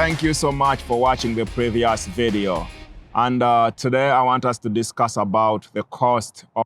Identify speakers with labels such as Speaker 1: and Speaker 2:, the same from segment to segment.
Speaker 1: Thank you so much for watching the previous video. And today I want us to discuss about the cost of...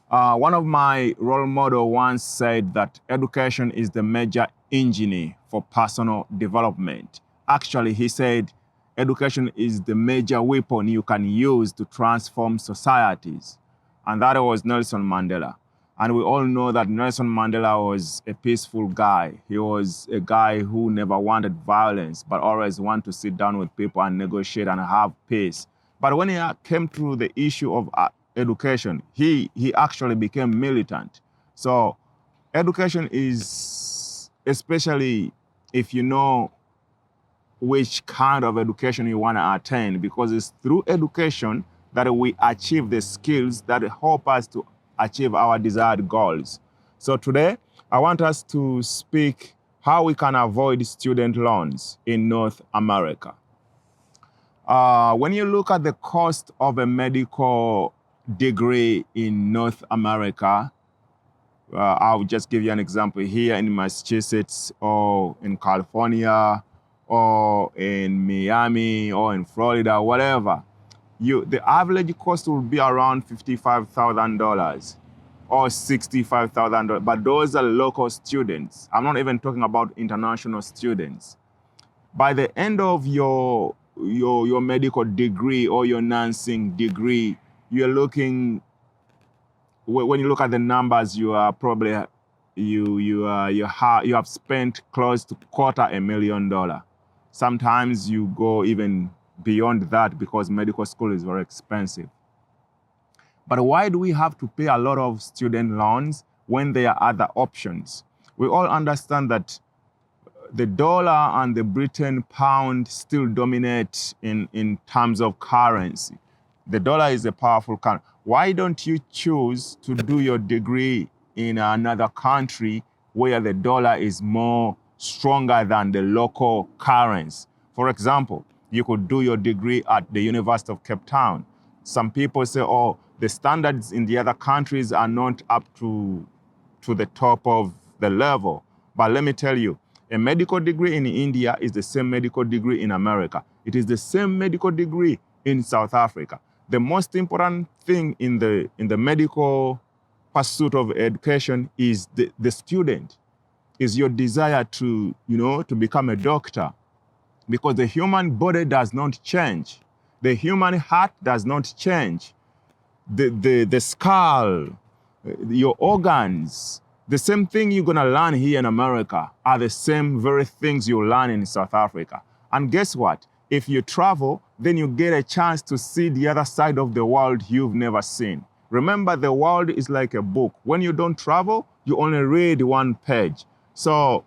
Speaker 1: One of my role models once said that education is the major engine for personal development. Actually, he said education is the major weapon you can use to transform societies. And that was Nelson Mandela. And we all know that Nelson Mandela was a peaceful guy. He was a guy who never wanted violence, but always wanted to sit down with people and negotiate and have peace. But when he came to the issue of education, he actually became militant. So education is, especially if you know which kind of education you want to attain, because it's through education that we achieve the skills that help us to achieve our desired goals. So today, I want us to speak how we can avoid student loans in North America. When you look at the cost of a medical degree in North America, I'll just give you an example here in Massachusetts or in California or in Miami or in Florida, whatever. The average cost will be around $55,000 or $65,000, but those are local students. I'm not even talking about international students. By the end of your medical degree or your nursing degree, you're looking, when you look at the numbers, you are probably, you have spent close to $250,000. Sometimes you go even beyond that because medical school is very expensive. But why do we have to pay a lot of student loans when there are other options? We all understand that the dollar and the Britain pound still dominate in terms of currency. The dollar is a powerful currency. Why don't you choose to do your degree in another country where the dollar is more stronger than the local currency? For example, you could do your degree at the University of Cape Town. Some people say, oh, the standards in the other countries are not up to the top of the level. But let me tell you, a medical degree in India is the same medical degree in America. It is the same medical degree in South Africa. The most important thing in the medical pursuit of education is the student, is your desire to become a doctor. Because the human body does not change. The human heart does not change. The skull, your organs, the same thing you're gonna learn here in America are the same very things you learn in South Africa. And guess what? If you travel, then you get a chance to see the other side of the world you've never seen. Remember, the world is like a book. When you don't travel, you only read one page. So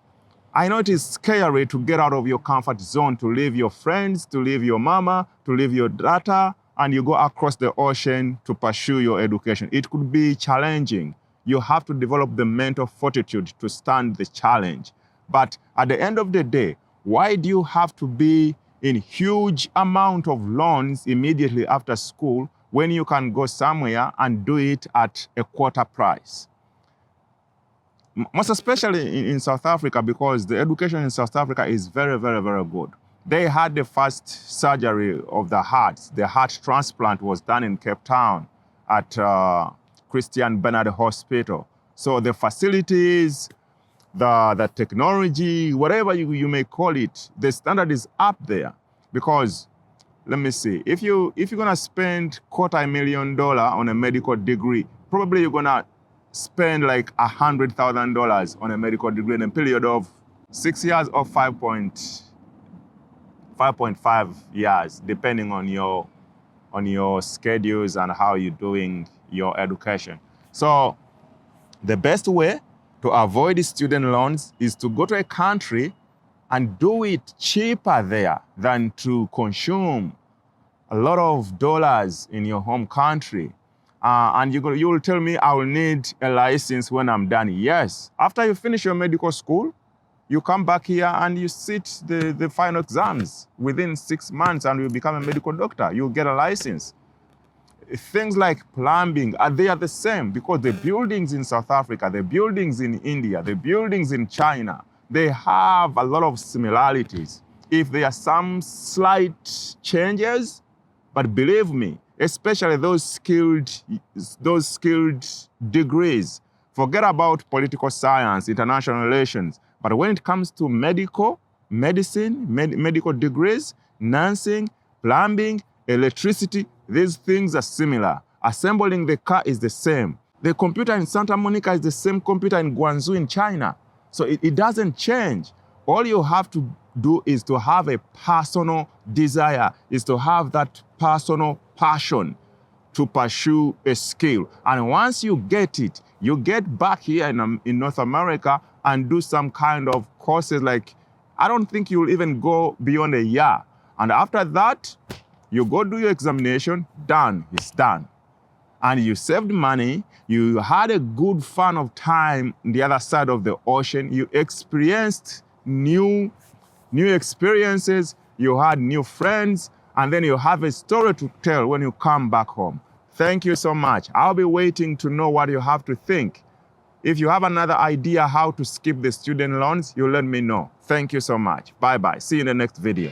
Speaker 1: I know it is scary to get out of your comfort zone, to leave your friends, to leave your mama, to leave your daughter, and you go across the ocean to pursue your education. It could be challenging. You have to develop the mental fortitude to stand the challenge. But at the end of the day, why do you have to be in huge amount of loans immediately after school when you can go somewhere and do it at a quarter price? Most especially in South Africa, because the education in South Africa is very, very, very good. They had the first surgery of the heart. The heart transplant was done in Cape Town at Christian Barnard Hospital. So the facilities, the technology, whatever you may call it, the standard is up there. Because, let me see, if you're gonna spend $250,000 on a medical degree, probably you're gonna spend like $100,000 on a medical degree in a period of 6 years or 5.5 years, depending on your schedules and how you're doing your education. So the best way to avoid student loans is to go to a country and do it cheaper there than to consume a lot of dollars in your home country. And you will tell me I will need a license when I'm done. Yes, after you finish your medical school, you come back here and you sit the final exams within 6 months and you become a medical doctor. You get a license. Things like plumbing, they are the same because the buildings in South Africa, the buildings in India, the buildings in China, they have a lot of similarities. If there are some slight changes, but believe me, especially those skilled degrees, forget about political science, international relations. But when it comes to medicine, medical degrees, nursing, plumbing, electricity, these things are similar. Assembling the car is the same. The computer in Santa Monica is the same computer in Guangzhou in China. So it doesn't change. All you have to do is to have a personal desire, is to have that personal passion to pursue a skill. And once you get it, you get back here in North America and do some kind of courses. Like, I don't think you'll even go beyond a year. And after that, you go do your examination, done, it's done. And you saved money, you had a good fun of time on the other side of the ocean, you experienced new experiences, you had new friends, and then you have a story to tell when you come back home. Thank you so much. I'll be waiting to know what you have to think. If you have another idea how to skip the student loans, you let me know. Thank you so much. Bye-bye. See you in the next video.